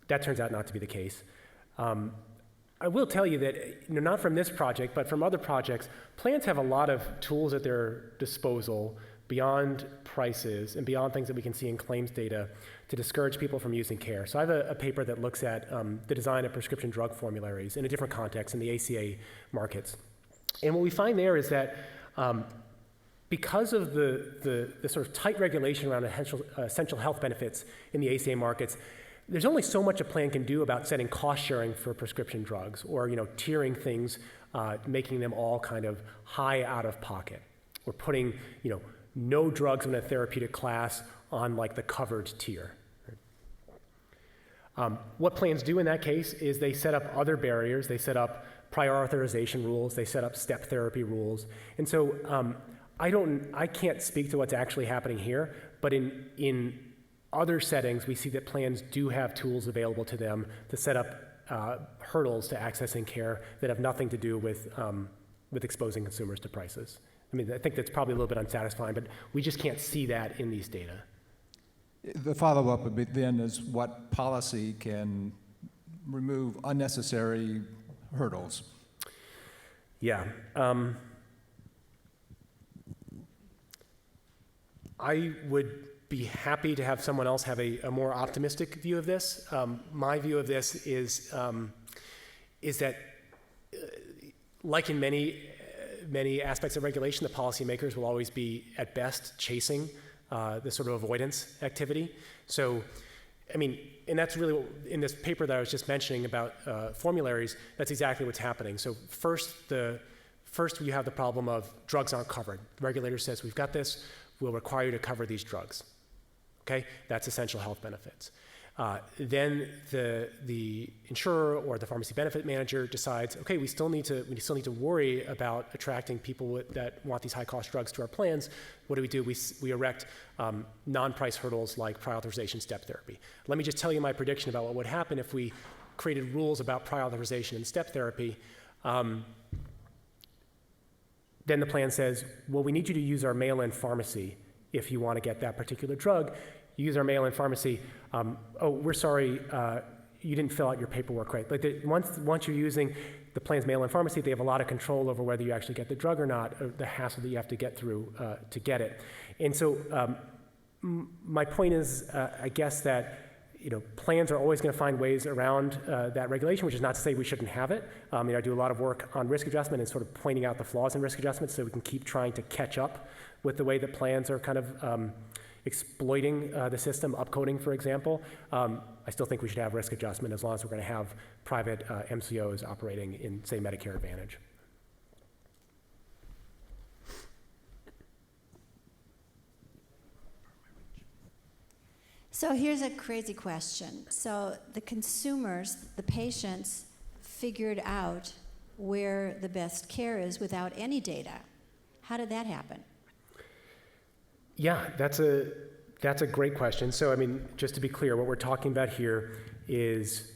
That turns out not to be the case. I will tell you that, not from this project, but from other projects, plans have a lot of tools at their disposal beyond prices and beyond things that we can see in claims data to discourage people from using care. So I have a paper that looks at the design of prescription drug formularies in a different context in the ACA markets. And what we find there is that because of the sort of tight regulation around essential health benefits in the ACA markets, there's only so much a plan can do about setting cost sharing for prescription drugs, or tiering things, making them all kind of high out of pocket, or putting no drugs in a therapeutic class on like the covered tier. What plans do in that case is they set up other barriers. They set up prior authorization rules. They set up step therapy rules. And so I can't speak to what's actually happening here, but in other settings, we see that plans do have tools available to them to set up hurdles to accessing care that have nothing to do with exposing consumers to prices. I mean, I think that's probably a little bit unsatisfying, but we just can't see that in these data. The follow-up would be then is what policy can remove unnecessary hurdles? Yeah. I would be happy to have someone else have a more optimistic view of this. My view of this is that, like in many aspects of regulation, the policymakers will always be, at best, chasing the sort of avoidance activity. So, I mean, and that's really what, in this paper that I was just mentioning about formularies, that's exactly what's happening. So first you have the problem of drugs aren't covered. The regulator says, we've got this, we'll require you to cover these drugs. Okay, that's essential health benefits. Then the insurer or the pharmacy benefit manager decides, okay, we still need to worry about attracting people that want these high-cost drugs to our plans. What do? We erect non-price hurdles like prior authorization step therapy. Let me just tell you my prediction about what would happen if we created rules about prior authorization and step therapy. Then the plan says, well, we need you to use our mail-in pharmacy if you want to get that particular drug. You use our mail-in pharmacy. Oh, we're sorry, you didn't fill out your paperwork right. Like once you're using the plan's mail-in pharmacy, they have a lot of control over whether you actually get the drug or not, or the hassle that you have to get through to get it. And so my point is, I guess that plans are always going to find ways around that regulation, which is not to say we shouldn't have it. I do a lot of work on risk adjustment and sort of pointing out the flaws in risk adjustment so we can keep trying to catch up with the way that plans are kind of exploiting the system, upcoding, for example. I still think we should have risk adjustment as long as we're going to have private MCOs operating in, say, Medicare Advantage. So here's a crazy question. So the consumers, the patients, figured out where the best care is without any data. How did that happen? Yeah, that's a great question. So, I mean, just to be clear, what we're talking about here is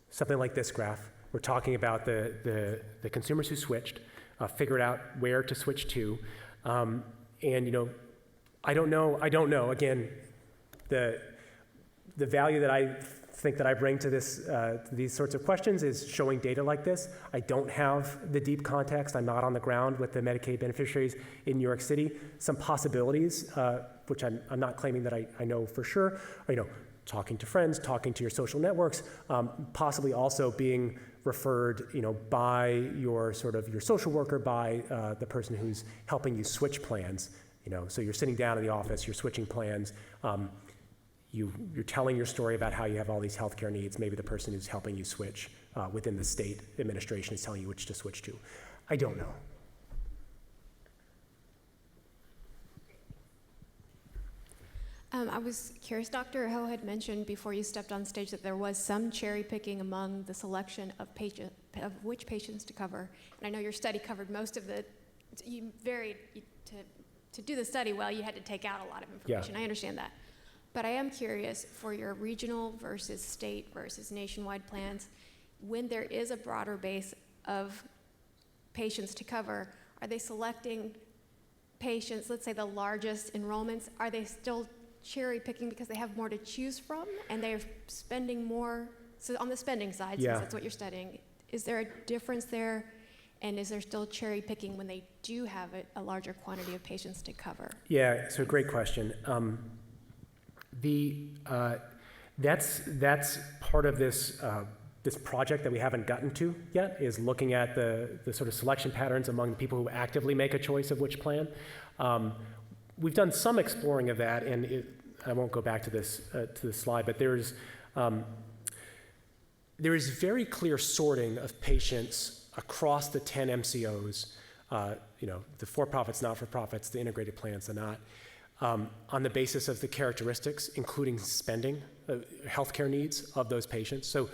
something like this graph. We're talking about the consumers who switched, figured out where to switch to, and I don't know. Again, the value that I think that I bring to these sorts of questions is showing data like this. I don't have the deep context. I'm not on the ground with the Medicaid beneficiaries in New York City. Some possibilities, which I'm not claiming that I know for sure, are, talking to friends, talking to your social networks, possibly also being referred, by your social worker, by the person who's helping you switch plans. So you're sitting down in the office, you're switching plans. You're telling your story about how you have all these healthcare needs. Maybe the person who's helping you switch within the state administration is telling you which to switch to. I don't know. I was curious, Dr. Ho had mentioned before you stepped on stage that there was some cherry picking among the selection of which patients to cover. And I know your study covered most of the, to do the study well, you had to take out a lot of information. Yeah. I understand that. But I am curious, for your regional versus state versus nationwide plans, when there is a broader base of patients to cover, are they selecting patients, let's say the largest enrollments, are they still cherry picking because they have more to choose from and they're spending more? So on the spending side, Yeah. since that's what you're studying, is there a difference there? And is there still cherry picking when they do have a larger quantity of patients to cover? Yeah, so great question. That's part of this this project that we haven't gotten to yet, is looking at the sort of selection patterns among the people who actively make a choice of which plan. We've done some exploring of that, and I won't go back to this slide, but there is very clear sorting of patients across the 10 MCOs, the for-profits, not-for-profits, the integrated plans, the not, on the basis of the characteristics, including spending, healthcare needs of those patients. So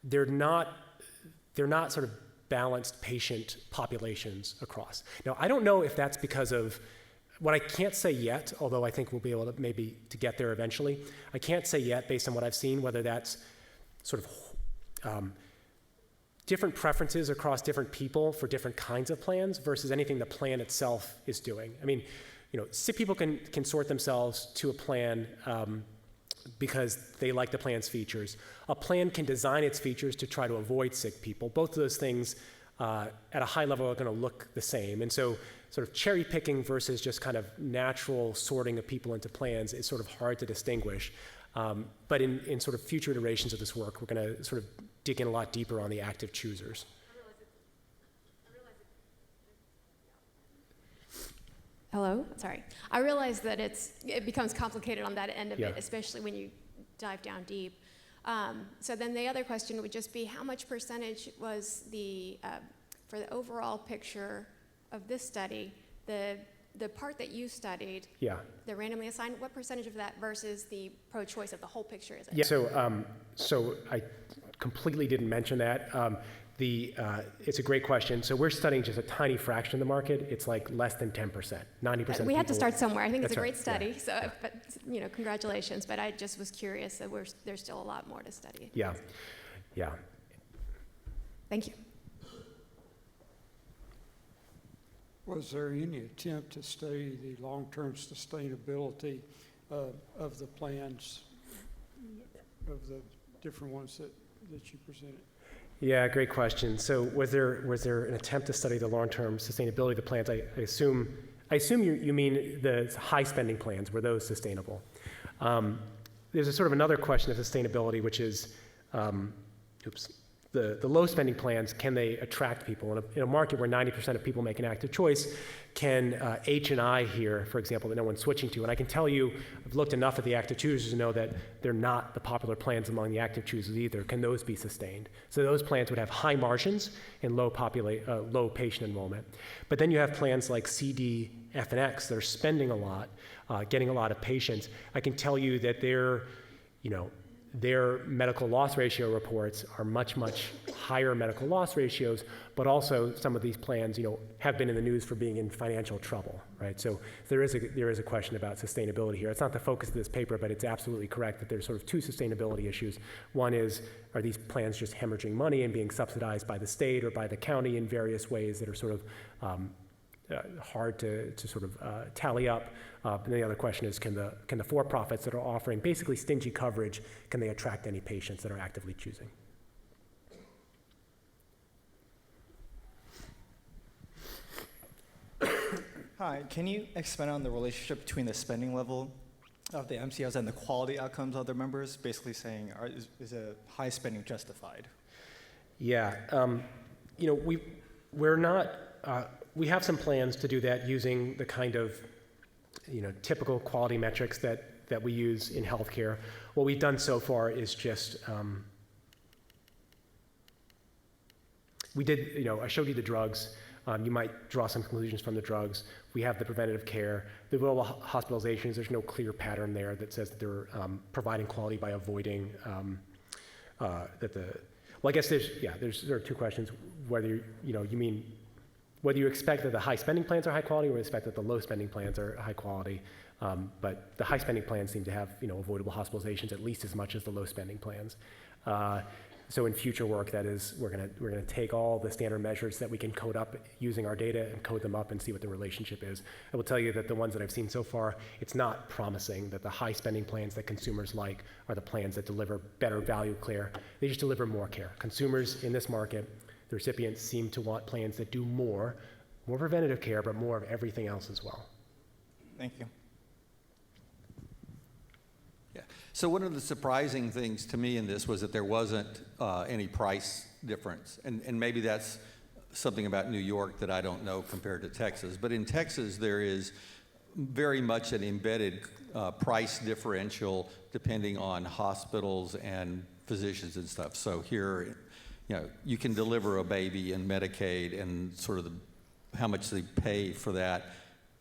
they're not sort of balanced patient populations across. Now, I don't know if that's because of, what I can't say yet, although I think we'll be able to maybe to get there eventually, I can't say yet based on what I've seen whether that's sort of different preferences across different people for different kinds of plans versus anything the plan itself is doing. I mean, sick people can sort themselves to a plan because they like the plan's features. A plan can design its features to try to avoid sick people. Both of those things at a high level are going to look the same. And so sort of cherry picking versus just kind of natural sorting of people into plans is sort of hard to distinguish. But in sort of future iterations of this work, we're going to sort of dig in a lot deeper on the active choosers. Hello? Sorry. I realize that it becomes complicated on that end of Yeah. it, especially when you dive down deep. So then the other question would just be, how much percentage was for the overall picture of this study, the part that you studied, Yeah. the randomly assigned, what percentage of that versus the pro-choice of the whole picture is it? Yeah. So I completely didn't mention that. It's a great question. So we're studying just a tiny fraction of the market. It's like less than 10%, 90%. We had to start somewhere. I think it's a That's great right, study. So, but congratulations. But I just was curious that there's still a lot more to study. Yeah. Yeah. Thank you. Was there any attempt to study the long-term sustainability of the plans, of the different ones that you presented? Yeah, great question. So was there an attempt to study the long-term sustainability of the plans? I assume you mean the high spending plans. Were those sustainable? There's a sort of another question of sustainability, which is, the low spending plans, can they attract people? In a market where 90% of people make an active choice, can H&I here, for example, that no one's switching to? And I can tell you, I've looked enough at the active choosers to know that they're not the popular plans among the active choosers either. Can those be sustained? So those plans would have high margins and low patient enrollment. But then you have plans like C, D, F, and X that are spending a lot, getting a lot of patients. I can tell you that their medical loss ratio reports are much, much higher medical loss ratios, but also some of these plans, have been in the news for being in financial trouble, right? So there is a question about sustainability here. It's not the focus of this paper, but it's absolutely correct that there's sort of two sustainability issues. One is, are these plans just hemorrhaging money and being subsidized by the state or by the county in various ways that are sort of hard to sort of tally up? And the other question is, can the for-profits that are offering basically stingy coverage, can they attract any patients that are actively choosing? Hi, can you expand on the relationship between the spending level of the MCOs and the quality outcomes of their members? Basically saying, is a high spending justified? Yeah, we're not. We have some plans to do that using the kind of typical quality metrics that we use in healthcare. What we've done so far is just we did. I showed you the drugs. You might draw some conclusions from the drugs. We have the preventative care. The avoidable hospitalizations, there's no clear pattern there that says that they're providing quality by avoiding well, I guess there are two questions. Whether you mean whether you expect that the high spending plans are high quality, or expect that the low spending plans are high quality. But the high spending plans seem to have avoidable hospitalizations at least as much as the low spending plans. So in future work, that is, we're gonna take all the standard measures that we can code up using our data and code them up and see what the relationship is. I will tell you that the ones that I've seen so far, it's not promising that the high spending plans that consumers like are the plans that deliver better value care. They just deliver more care. Consumers in this market, the recipients seem to want plans that do more preventative care, but more of everything else as well. Thank you. Yeah. So one of the surprising things to me in this was that there wasn't any price difference. And maybe that's something about New York that I don't know compared to Texas. But in Texas, there is very much an embedded price differential depending on hospitals and physicians and stuff. So here, you can deliver a baby in Medicaid, and sort of how much they pay for that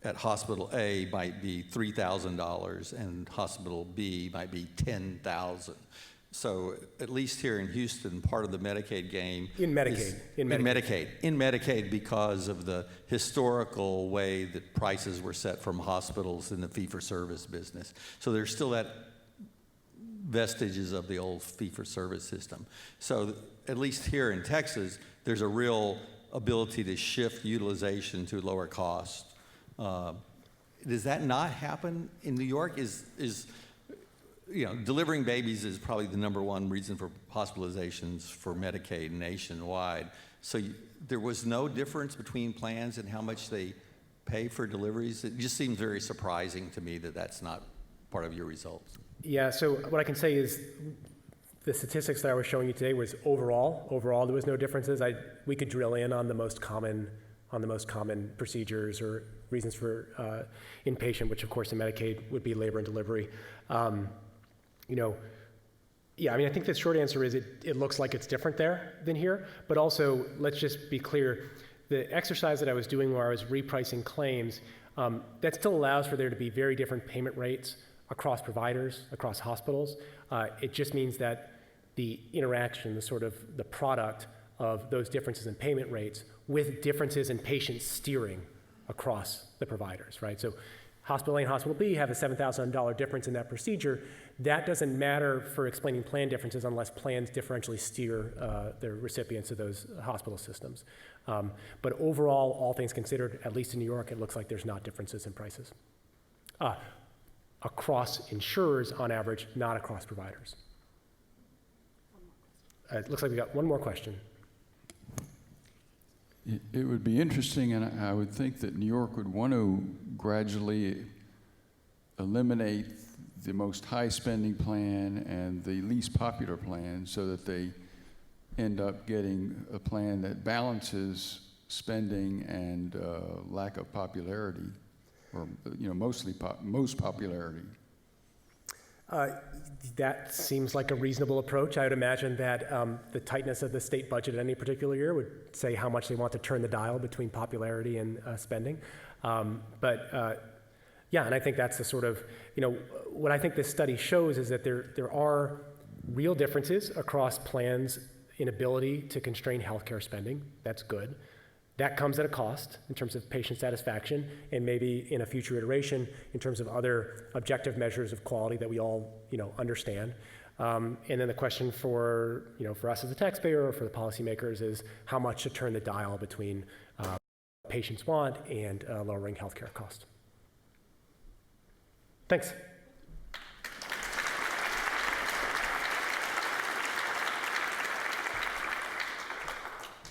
at hospital A might be $3,000 and hospital B might be $10,000. So at least here in Houston, part of the Medicaid game In Medicaid, because of the historical way that prices were set from hospitals in the fee-for-service business. So there's still that vestiges of the old fee-for-service system. So at least here in Texas, there's a real ability to shift utilization to lower cost. Does that not happen in New York? Delivering babies is probably the #1 reason for hospitalizations for Medicaid nationwide. So there was no difference between plans and how much they pay for deliveries. It just seems very surprising to me that that's not part of your results. Yeah, so what I can say is the statistics that I was showing you today was overall. Overall, there was no differences. We could drill in on the most common procedures or reasons for inpatient, which of course in Medicaid would be labor and delivery. I think the short answer is it looks like it's different there than here, but also let's just be clear, the exercise that I was doing where I was repricing claims, that still allows for there to be very different payment rates across providers, across hospitals. It just means that the interaction, the product of those differences in payment rates with differences in patient steering across the providers, right? So hospital A and hospital B have a $7,000 difference in that procedure. That doesn't matter for explaining plan differences unless plans differentially steer the recipients of those hospital systems. But overall, all things considered, at least in New York, it looks like there's not differences in prices. Across insurers on average, not across providers. It looks like we got one more question. It would be interesting, and I would think that New York would want to gradually eliminate the most high spending plan and the least popular plan so that they end up getting a plan that balances spending and lack of popularity, or most popularity. That seems like a reasonable approach. I would imagine that the tightness of the state budget in any particular year would say how much they want to turn the dial between popularity and spending. And I think that's the sort of, what I think this study shows is that there are real differences across plans in ability to constrain healthcare spending. That's good. That comes at a cost in terms of patient satisfaction, and maybe in a future iteration in terms of other objective measures of quality that we all, understand. And then the question for us as a taxpayer or for the policymakers is how much to turn the dial between what patients want and lowering healthcare costs. Thanks.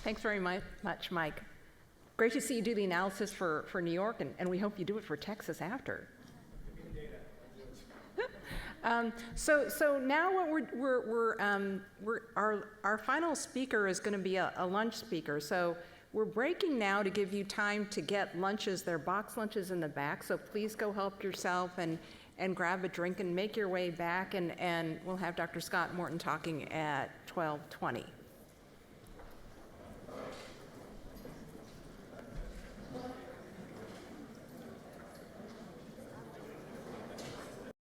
Thanks very much, Mike. Great to see you do the analysis for New York, and we hope you do it for Texas after. So now what our final speaker is going to be a lunch speaker. So we're breaking now to give you time to get lunches. There are box lunches in the back, so please go help yourself and grab a drink and make your way back, and we'll have Dr. Scott Morton talking at 12:20.